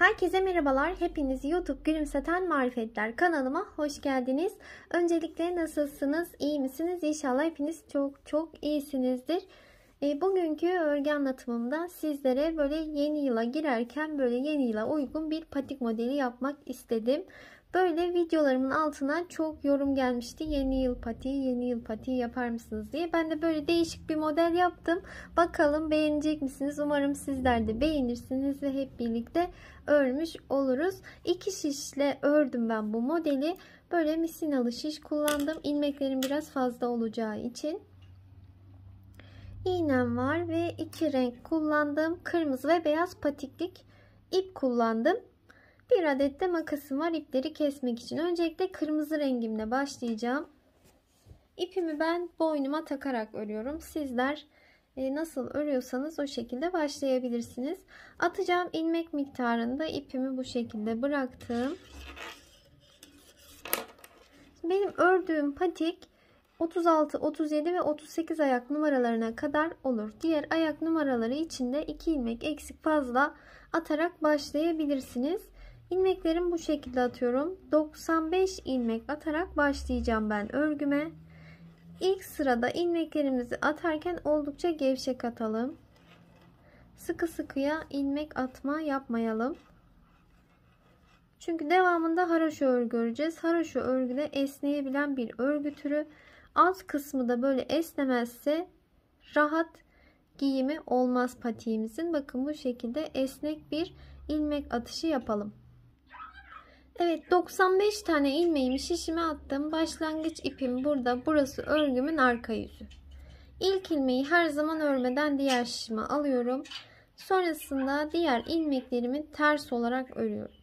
Herkese merhabalar. Hepiniz YouTube Gülümseten Marifetler kanalıma hoş geldiniz. Öncelikle nasılsınız? İyi misiniz? İnşallah hepiniz çok iyisinizdir. Bugünkü örgü anlatımımda sizlere böyle yeni yıla girerken böyle yeni yıla uygun bir patik modeli yapmak istedim. Böyle videolarımın altına çok yorum gelmişti. Yeni yıl patiği yapar mısınız diye. Ben de böyle değişik bir model yaptım. Bakalım beğenecek misiniz? Umarım sizler de beğenirsiniz ve hep birlikte örmüş oluruz. 2 şişle ördüm ben bu modeli. Böyle misinalı şiş kullandım. İlmeklerin biraz fazla olacağı için. İğnem var ve 2 renk kullandım. Kırmızı ve beyaz patiklik ip kullandım. Bir adet de makasım var ipleri kesmek için. Öncelikle kırmızı rengimle başlayacağım. İpimi ben boynuma takarak örüyorum. Sizler nasıl örüyorsanız o şekilde başlayabilirsiniz. Atacağım ilmek miktarında ipimi bu şekilde bıraktım. Benim ördüğüm patik 36, 37 ve 38 ayak numaralarına kadar olur. Diğer ayak numaraları için de 2 ilmek eksik fazla atarak başlayabilirsiniz. İlmeklerimi bu şekilde atıyorum. 95 ilmek atarak başlayacağım ben örgüme. İlk sırada ilmeklerimizi atarken oldukça gevşek atalım. Sıkı sıkıya ilmek atma yapmayalım. Çünkü devamında haroşa örgü öreceğiz. Haroşa örgüde esneyebilen bir örgü türü. Alt kısmı da böyle esnemezse rahat giyimi olmaz patiğimizin. Bakın bu şekilde esnek bir ilmek atışı yapalım. Evet, 95 tane ilmeğimi şişime attım. Başlangıç ipim burada. Burası örgümün arka yüzü. İlk ilmeği her zaman örmeden diğer şişime alıyorum. Sonrasında diğer ilmeklerimi ters olarak örüyorum.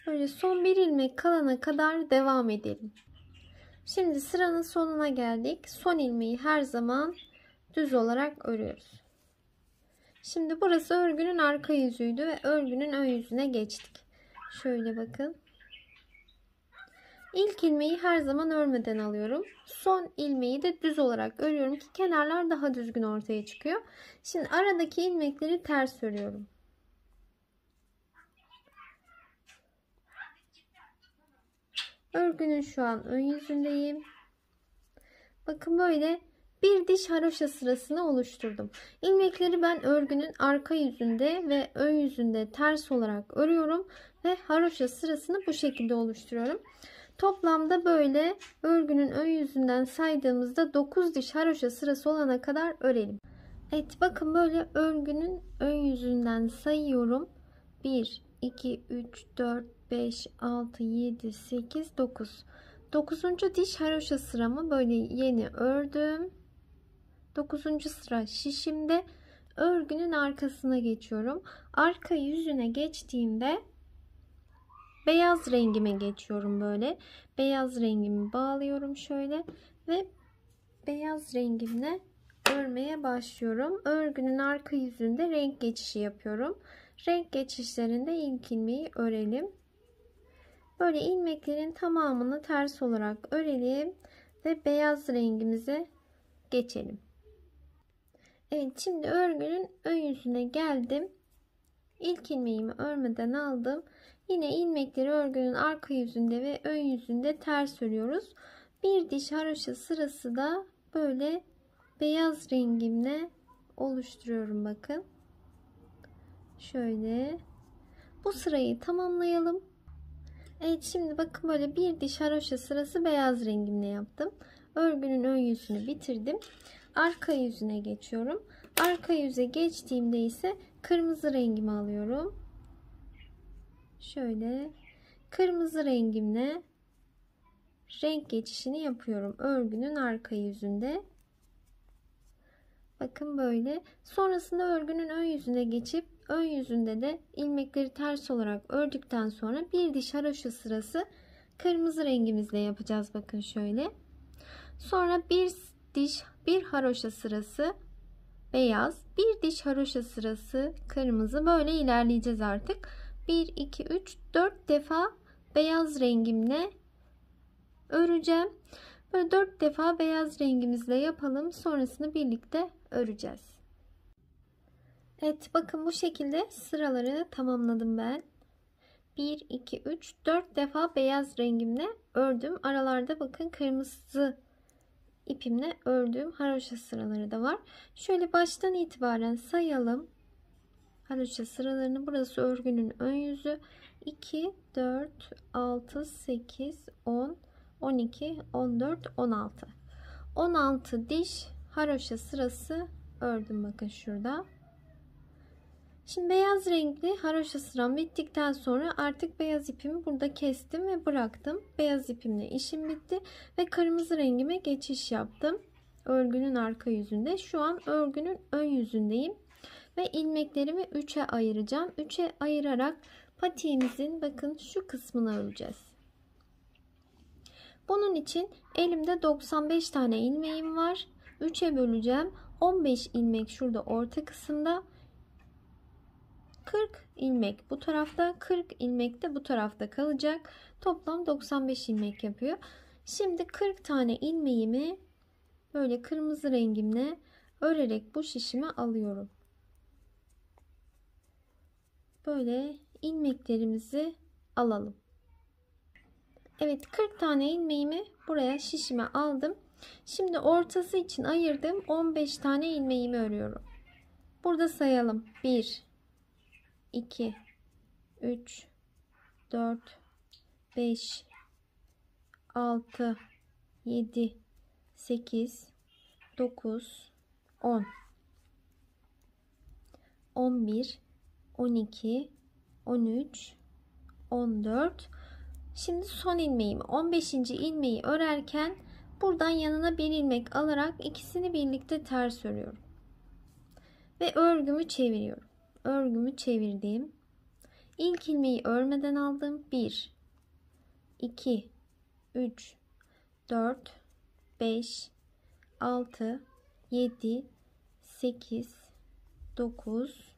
Böyle son bir ilmek kalana kadar devam edelim. Şimdi sıranın sonuna geldik. Son ilmeği her zaman düz olarak örüyoruz. Şimdi burası örgünün arka yüzüydü ve örgünün ön yüzüne geçtik. Şöyle bakın. İlk ilmeği her zaman örmeden alıyorum. Son ilmeği de düz olarak örüyorum ki kenarlar daha düzgün ortaya çıkıyor. Şimdi aradaki ilmekleri ters örüyorum. Örgünün şu an ön yüzündeyim. Bakın böyle bir diş haroşa sırasını oluşturdum. İlmekleri ben örgünün arka yüzünde ve ön yüzünde ters olarak örüyorum ve haroşa sırasını bu şekilde oluşturuyorum. Toplamda böyle örgünün ön yüzünden saydığımızda 9 diş haroşa sırası olana kadar örelim. Evet, bakın böyle örgünün ön yüzünden sayıyorum. 1, 2, 3, 4, 5, 6, 7, 8, 9. 9. diş haroşa sıramı böyle yeni ördüm. 9. sıra şişimde örgünün arkasına geçiyorum. Arka yüzüne geçtiğimde beyaz rengime geçiyorum böyle. Beyaz rengimi bağlıyorum şöyle ve beyaz rengimle örmeye başlıyorum. Örgünün arka yüzünde renk geçişi yapıyorum. Renk geçişlerinde ilk ilmeği örelim. Böyle ilmeklerin tamamını ters olarak örelim ve beyaz rengimize geçelim. Evet, şimdi örgünün ön yüzüne geldim. İlk ilmeğimi örmeden aldım. Yine ilmekleri örgünün arka yüzünde ve ön yüzünde ters örüyoruz. Bir diş haroşa sırası da böyle beyaz rengimle oluşturuyorum bakın. Şöyle bu sırayı tamamlayalım. Evet, şimdi bakın böyle bir diş haroşa sırası beyaz rengimle yaptım. Örgünün ön yüzünü bitirdim. Arka yüzüne geçiyorum. Arka yüze geçtiğimde ise kırmızı rengimi alıyorum. Şöyle kırmızı rengimle renk geçişini yapıyorum örgünün arka yüzünde. Bakın böyle. Sonrasında örgünün ön yüzüne geçip ön yüzünde de ilmekleri ters olarak ördükten sonra bir diş haroşa sırası kırmızı rengimizle yapacağız. Bakın şöyle. Sonra bir haroşa sırası beyaz, bir diş haroşa sırası kırmızı, böyle ilerleyeceğiz artık. 1, 2, 3, 4 defa beyaz rengimle öreceğim. Böyle 4 defa beyaz rengimizle yapalım. Sonrasını birlikte öreceğiz. Evet, bakın bu şekilde sıraları tamamladım ben. 1, 2, 3, 4 defa beyaz rengimle ördüm. Aralarda bakın kırmızı ipimle ördüğüm haroşa sıraları da var. Şöyle baştan itibaren sayalım. Haroşa sıralarını. Burası örgünün ön yüzü. 2, 4, 6, 8, 10, 12, 14, 16. 16 diş haroşa sırası ördüm bakın şurada. Şimdi beyaz renkli haroşa sıram bittikten sonra artık beyaz ipimi burada kestim ve bıraktım. Beyaz ipimle işim bitti ve kırmızı rengime geçiş yaptım. Örgünün arka yüzünde. Şu an örgünün ön yüzündeyim. Ve ilmeklerimi 3'e ayıracağım. 3'e ayırarak patiğimizin bakın şu kısmını öreceğiz. Bunun için elimde 95 tane ilmeğim var. 3'e böleceğim. 15 ilmek şurada orta kısımda. 40 ilmek bu tarafta, 40 ilmek de bu tarafta kalacak. Toplam 95 ilmek yapıyor. Şimdi 40 tane ilmeğimi böyle kırmızı rengimle örerek bu şişime alıyorum. Böyle ilmeklerimizi alalım. Evet, 40 tane ilmeğimi buraya şişime aldım. Şimdi ortası için ayırdığım 15 tane ilmeğimi örüyorum. Burada sayalım. 1, 2, 3, 4, 5, 6, 7, 8, 9, 10, 11, 12, 13, 14. Şimdi son ilmeğimi 15. ilmeği örerken buradan yanına bir ilmek alarak ikisini birlikte ters örüyorum. Ve örgümü çeviriyorum. Örgümü çevirdim. İlk ilmeği örmeden aldım. 1, 2, 3, 4, 5, 6, 7, 8, 9,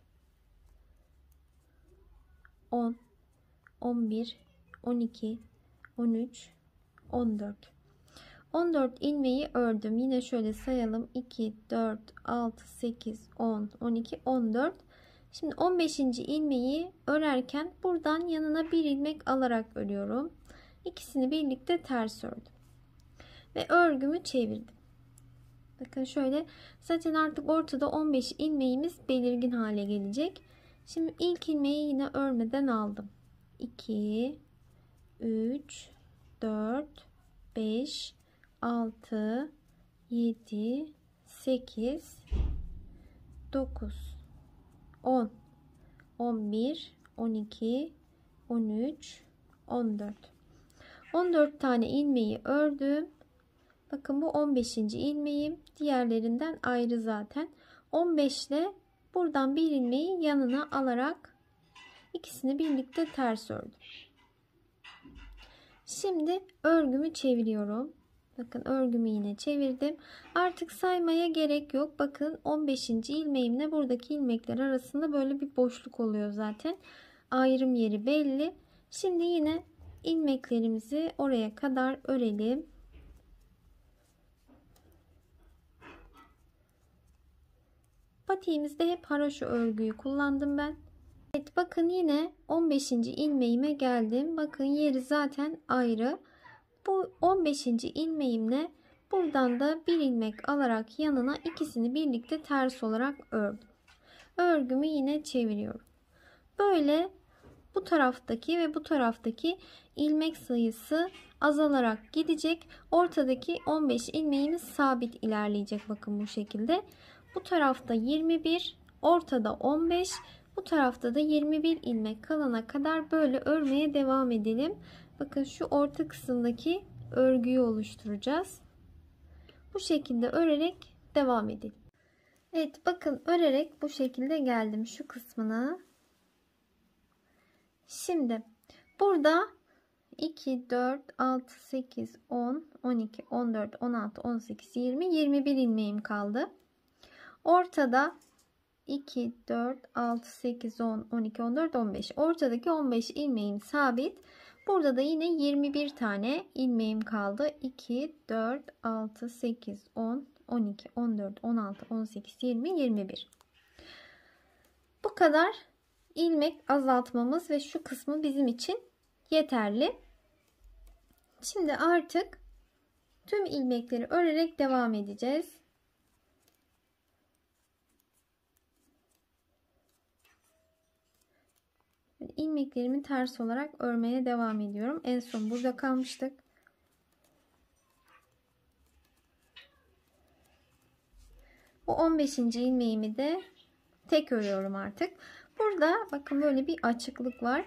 10, 11, 12, 13, 14. 14 ilmeği ördüm. Yine şöyle sayalım. 2, 4, 6, 8, 10, 12, 14. Şimdi 15. ilmeği örerken buradan yanına bir ilmek alarak örüyorum. İkisini birlikte ters ördüm. Ve örgümü çevirdim. Bakın şöyle, zaten artık ortada 15 ilmeğimiz belirgin hale gelecek. Şimdi ilk ilmeği yine örmeden aldım. 2, 3, 4, 5, 6, 7, 8, 9, 10, 11, 12, 13, 14. 14 tane ilmeği ördüm. Bakın bu 15. ilmeğim. Diğerlerinden ayrı zaten. 15 ile buradan bir ilmeği yanına alarak ikisini birlikte ters ördüm. Şimdi örgümü çeviriyorum. Bakın örgümü yine çevirdim. Artık saymaya gerek yok. Bakın 15. ilmeğimle buradaki ilmekler arasında böyle bir boşluk oluyor zaten. Ayrım yeri belli. Şimdi yine ilmeklerimizi oraya kadar örelim. Patiğimizde hep haroşa örgüyü kullandım ben. Evet, bakın yine 15. ilmeğime geldim. Bakın yeri zaten ayrı. Bu 15. ilmeğimle buradan da bir ilmek alarak yanına ikisini birlikte ters olarak ördüm. Örgümü yine çeviriyorum. Böyle bu taraftaki ve bu taraftaki ilmek sayısı azalarak gidecek. Ortadaki 15 ilmeğimiz sabit ilerleyecek. Bakın bu şekilde. Bu tarafta 21, ortada 15, bu tarafta da 21 ilmek kalana kadar böyle örmeye devam edelim. Bakın şu orta kısımdaki örgüyü oluşturacağız. Bu şekilde örerek devam edelim. Evet, bakın örerek bu şekilde geldim şu kısmına. Şimdi burada 2, 4, 6, 8, 10, 12, 14, 16, 18, 20, 21 ilmeğim kaldı. Ortada 2, 4, 6, 8, 10, 12, 14, 15. Ortadaki 15 ilmeğim sabit. Burada da yine 21 tane ilmeğim kaldı. 2, 4, 6, 8, 10, 12, 14, 16, 18, 20, 21. Bu kadar ilmek azaltmamız ve şu kısmı bizim için yeterli. Şimdi artık tüm ilmekleri örerek devam edeceğiz. İlmeklerimi ters olarak örmeye devam ediyorum. En son burada kalmıştık. Bu 15. ilmeğimi de tek örüyorum artık. Burada bakın böyle bir açıklık var.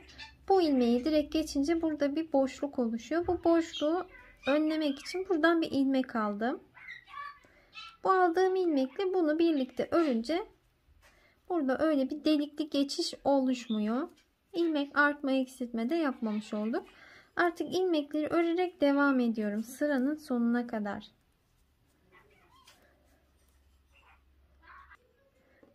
Bu ilmeği direkt geçince burada bir boşluk oluşuyor. Bu boşluğu önlemek için buradan bir ilmek aldım. Bu aldığım ilmekle bunu birlikte örünce burada öyle bir delikli geçiş oluşmuyor. İlmek artma eksiltme de yapmamış olduk. Artık ilmekleri örerek devam ediyorum sıranın sonuna kadar.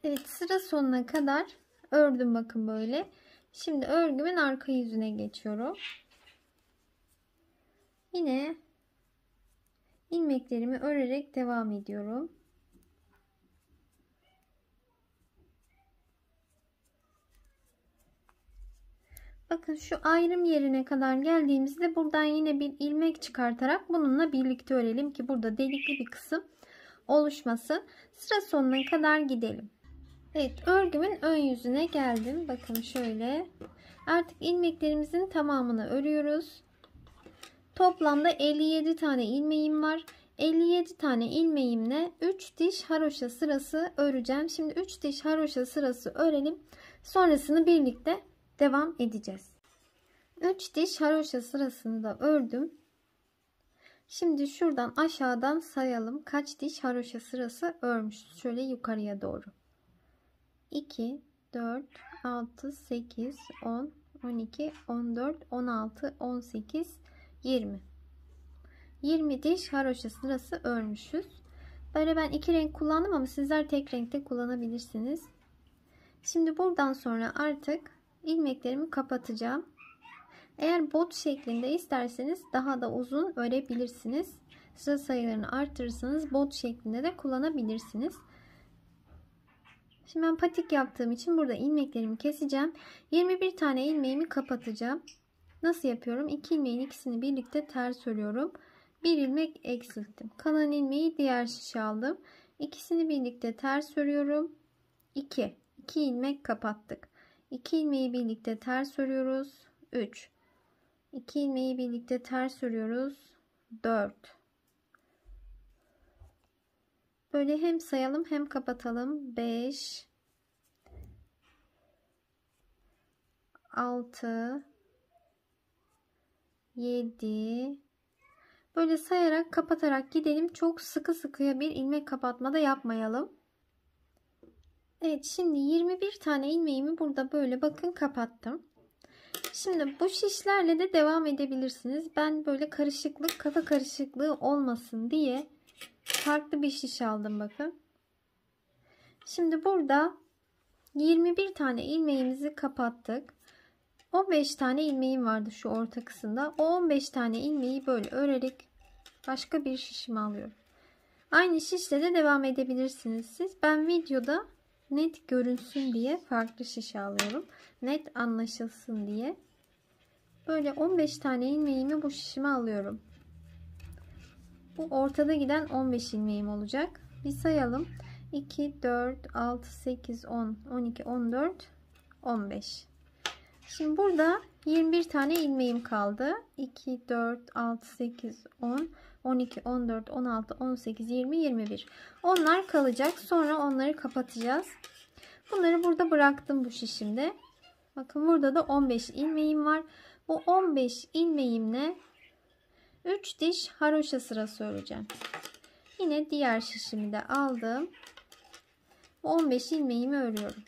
Evet, sıra sonuna kadar ördüm bakın böyle. Şimdi örgümün arka yüzüne geçiyorum. Yine ilmeklerimi örerek devam ediyorum. Bakın şu ayrım yerine kadar geldiğimizde buradan yine bir ilmek çıkartarak bununla birlikte örelim ki burada delikli bir kısım oluşmasın. Sıra sonuna kadar gidelim. Evet, örgümün ön yüzüne geldim. Bakın şöyle. Artık ilmeklerimizin tamamını örüyoruz. Toplamda 57 tane ilmeğim var. 57 tane ilmeğimle 3 diş haroşa sırası öreceğim. Şimdi 3 diş haroşa sırası örelim. Sonrasını birlikte devam edeceğiz. 3 diş haroşa sırasını da ördüm. Şimdi şuradan aşağıdan sayalım kaç diş haroşa sırası örmüşüz. Şöyle yukarıya doğru. 2, 4, 6, 8, 10, 12, 14, 16, 18, 20. 20 diş haroşa sırası örmüşüz. Böyle ben iki renk kullandım ama sizler tek renkte kullanabilirsiniz. Şimdi buradan sonra artık ilmeklerimi kapatacağım. Eğer bot şeklinde isterseniz daha da uzun örebilirsiniz. Sıra sayılarını arttırırsanız bot şeklinde de kullanabilirsiniz. Şimdi ben patik yaptığım için burada ilmeklerimi keseceğim. 21 tane ilmeğimi kapatacağım. Nasıl yapıyorum? 2 ilmeğin ikisini birlikte ters örüyorum. Bir ilmek eksilttim. Kalan ilmeği diğer şişe aldım. İkisini birlikte ters örüyorum. 2 ilmek kapattık. 2 ilmeği birlikte ters örüyoruz. 3 2 ilmeği birlikte ters örüyoruz. 4 Böyle hem sayalım hem kapatalım. 5 6 7 Böyle sayarak kapatarak gidelim. Çok sıkı sıkıya bir ilmek kapatma da yapmayalım. Evet, şimdi 21 tane ilmeğimi burada böyle bakın kapattım. Şimdi bu şişlerle de devam edebilirsiniz. Ben böyle karışıklık, kafa karışıklığı olmasın diye farklı bir şiş aldım bakın. Şimdi burada 21 tane ilmeğimizi kapattık. 15 tane ilmeğim vardı şu orta kısımda. O 15 tane ilmeği böyle örerek başka bir şişime alıyorum. Aynı şişle de devam edebilirsiniz siz. Ben videoda net görünsün diye farklı şişe alıyorum. Net anlaşılsın diye. Böyle 15 tane ilmeğimi bu şişime alıyorum. Bu ortada giden 15 ilmeğim olacak. Bir sayalım. 2, 4, 6, 8, 10, 12, 14, 15. Şimdi burada 21 tane ilmeğim kaldı. 2, 4, 6, 8, 10, 12, 14, 16, 18, 20, 21. Onlar kalacak. Sonra onları kapatacağız. Bunları burada bıraktım bu şişimde. Bakın burada da 15 ilmeğim var. Bu 15 ilmeğimle 3 diş haroşa sırası öreceğim. Yine diğer şişimi de aldım. Bu 15 ilmeğimi örüyorum.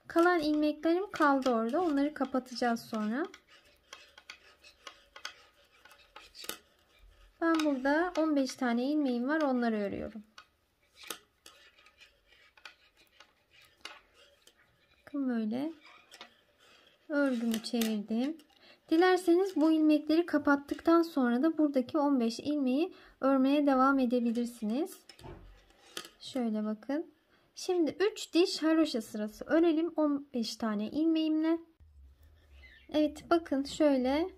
Kalan ilmeklerim kaldı orada. Onları kapatacağız sonra. Ben burada 15 tane ilmeğim var. Onları örüyorum. Bakın böyle. Örgümü çevirdim. Dilerseniz bu ilmekleri kapattıktan sonra da buradaki 15 ilmeği örmeye devam edebilirsiniz. Şöyle bakın. Şimdi 3 diş haroşa sırası örelim 15 tane ilmeğimle. Evet bakın şöyle,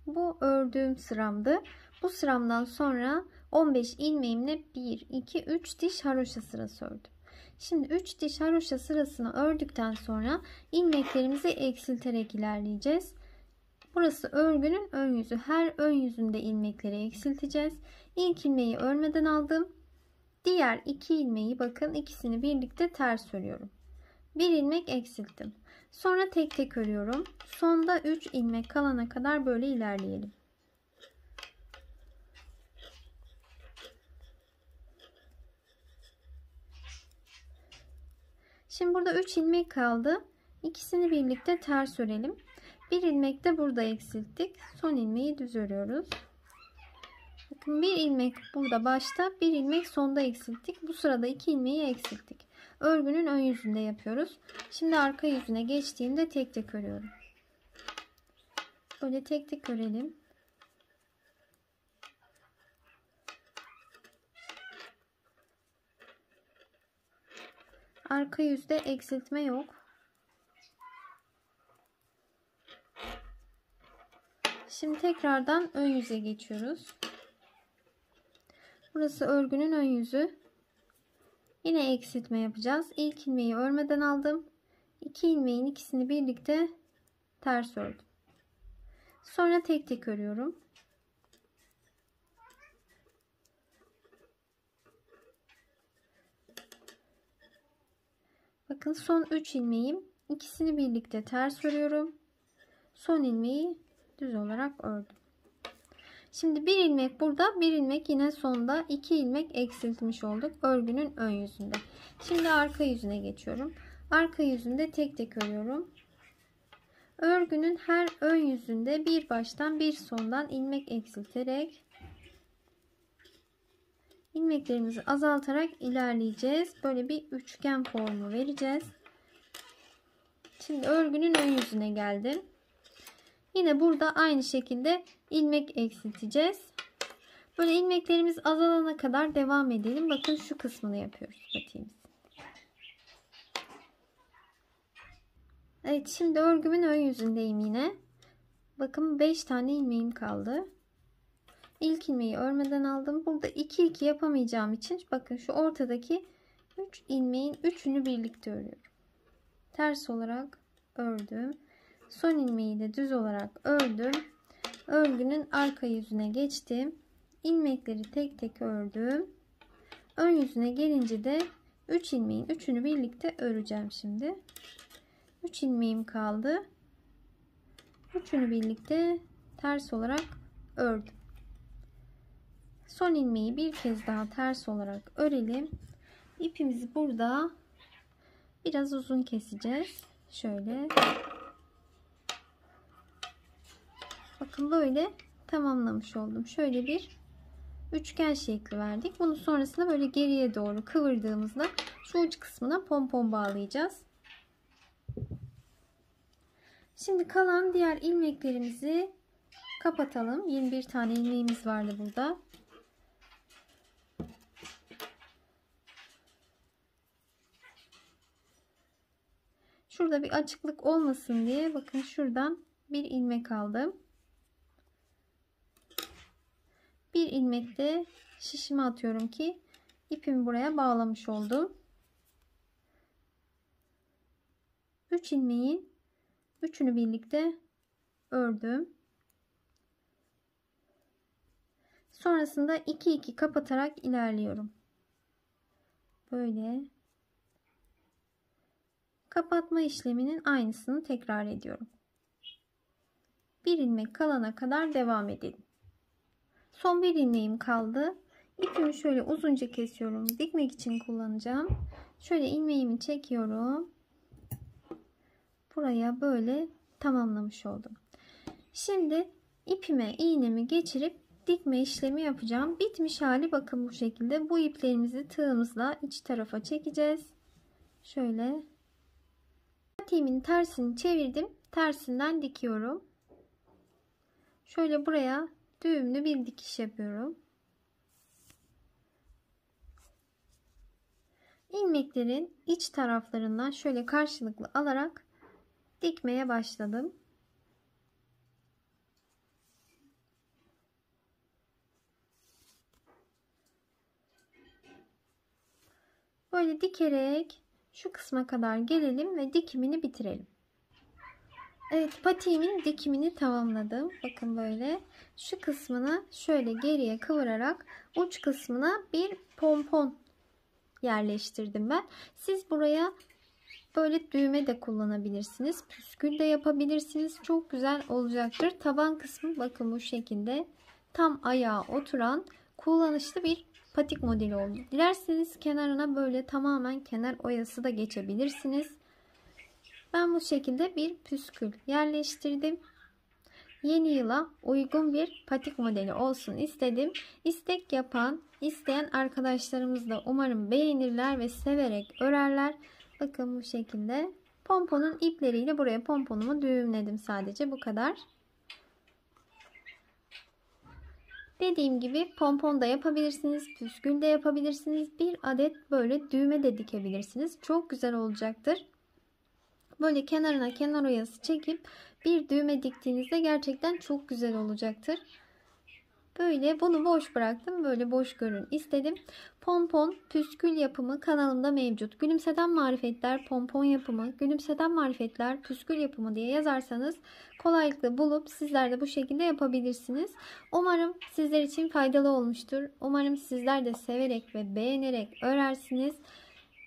bu ördüğüm sıramdı. Bu sıramdan sonra 15 ilmeğimle 1 2 3 diş haroşa sırası ördüm. Şimdi 3 diş haroşa sırasını ördükten sonra ilmeklerimizi eksilterek ilerleyeceğiz. Burası örgünün ön yüzü. Her ön yüzünde ilmekleri eksilteceğiz. İlk ilmeği örmeden aldım. Diğer iki ilmeği bakın, ikisini birlikte ters örüyorum. Bir ilmek eksilttim. Sonra tek tek örüyorum. Sonda 3 ilmek kalana kadar böyle ilerleyelim. Şimdi burada 3 ilmek kaldı. İkisini birlikte ters örelim. Bir ilmek de burada eksilttik. Son ilmeği düz örüyoruz. Bakın bir ilmek burada başta, bir ilmek sonda eksilttik. Bu sırada 2 ilmeği eksilttik. Örgünün ön yüzünde yapıyoruz. Şimdi arka yüzüne geçtiğimde tek tek örüyorum. Böyle tek tek örelim. Arka yüzde eksiltme yok. Şimdi tekrardan ön yüze geçiyoruz. Burası örgünün ön yüzü. Yine eksiltme yapacağız. İlk ilmeği örmeden aldım. 2 ilmeğin ikisini birlikte ters ördüm. Sonra tek tek örüyorum. Bakın son 3 ilmeğim. İkisini birlikte ters örüyorum. Son ilmeği düz olarak ördüm. Şimdi bir ilmek burada, bir ilmek yine sonda, 2 ilmek eksiltmiş olduk örgünün ön yüzünde. Şimdi arka yüzüne geçiyorum. Arka yüzünde tek tek örüyorum. Örgünün her ön yüzünde bir baştan bir sondan ilmek eksilterek ilmeklerimizi azaltarak ilerleyeceğiz. Böyle bir üçgen formu vereceğiz. Şimdi örgünün ön yüzüne geldim. Yine burada aynı şekilde ilmek eksilteceğiz. Böyle ilmeklerimiz azalana kadar devam edelim. Bakın şu kısmını yapıyoruz patiğimiz. Evet, şimdi örgümün ön yüzündeyim yine. Bakın 5 tane ilmeğim kaldı. İlk ilmeği örmeden aldım. Burada 2 2 yapamayacağım için bakın şu ortadaki 3 ilmeğin 3'ünü birlikte örüyorum. Ters olarak ördüm. Son ilmeği de düz olarak ördüm. Örgünün arka yüzüne geçtim. İlmekleri tek tek ördüm. Ön yüzüne gelince de 3 ilmeğin 3'ünü birlikte öreceğim şimdi. 3 ilmeğim kaldı. 3'ünü birlikte ters olarak ördüm. Son ilmeği bir kez daha ters olarak örelim. İpimizi burada biraz uzun keseceğiz. Şöyle. Bakın böyle tamamlamış oldum. Şöyle bir üçgen şekli verdik. Bunu sonrasında böyle geriye doğru kıvırdığımızda şu uç kısmına pompon bağlayacağız. Şimdi kalan diğer ilmeklerimizi kapatalım. 21 tane ilmeğimiz vardı burada. Şurada bir açıklık olmasın diye bakın şuradan bir ilmek aldım. Bir ilmek de şişime atıyorum ki ipimi buraya bağlamış oldum. 3 ilmeğin 3'ünü birlikte ördüm. Sonrasında 2 2 kapatarak ilerliyorum. Böyle kapatma işleminin aynısını tekrar ediyorum. Bir ilmek kalana kadar devam edelim. Son bir ilmeğim kaldı. İpimi şöyle uzunca kesiyorum. Dikmek için kullanacağım. Şöyle ilmeğimi çekiyorum. Buraya böyle tamamlamış oldum. Şimdi ipime iğnemi geçirip dikme işlemi yapacağım. Bitmiş hali bakın bu şekilde. Bu iplerimizi tığımızla iç tarafa çekeceğiz. Şöyle patiğimin tersini çevirdim. tersinden dikiyorum. Şöyle buraya düğümlü bir dikiş yapıyorum. İlmeklerin iç taraflarından şöyle karşılıklı alarak dikmeye başladım. Böyle dikerek şu kısma kadar gelelim ve dikimini bitirelim. Evet, patiğimin dikimini tamamladım. Bakın böyle şu kısmını şöyle geriye kıvırarak uç kısmına bir pompon yerleştirdim ben. Siz buraya böyle düğme de kullanabilirsiniz. Püskül de yapabilirsiniz. Çok güzel olacaktır. Taban kısmı bakın bu şekilde tam ayağa oturan kullanışlı bir patik modeli oldu. Dilerseniz kenarına böyle tamamen kenar oyası da geçebilirsiniz. Ben bu şekilde bir püskül yerleştirdim. Yeni yıla uygun bir patik modeli olsun istedim. İstek yapan, isteyen arkadaşlarımız da umarım beğenirler ve severek örerler. Bakın bu şekilde pomponun ipleriyle buraya pomponumu düğümledim, sadece bu kadar. Dediğim gibi pompon da yapabilirsiniz, püskül de yapabilirsiniz. Bir adet böyle düğme de dikebilirsiniz. Çok güzel olacaktır. Böyle kenarına kenar oyası çekip bir düğme diktiğinizde gerçekten çok güzel olacaktır. Böyle bunu boş bıraktım. Böyle boş görün istedim. Pompon, püskül yapımı kanalımda mevcut. Gülümseden Marifetler pompon yapımı, Gülümseden Marifetler püskül yapımı diye yazarsanız kolaylıkla bulup sizler de bu şekilde yapabilirsiniz. Umarım sizler için faydalı olmuştur. Umarım sizler de severek ve beğenerek örersiniz.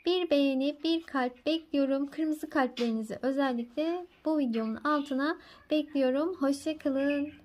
Bir beğeni, bir kalp bekliyorum. Kırmızı kalplerinizi özellikle bu videomun altına bekliyorum. Hoşça kalın.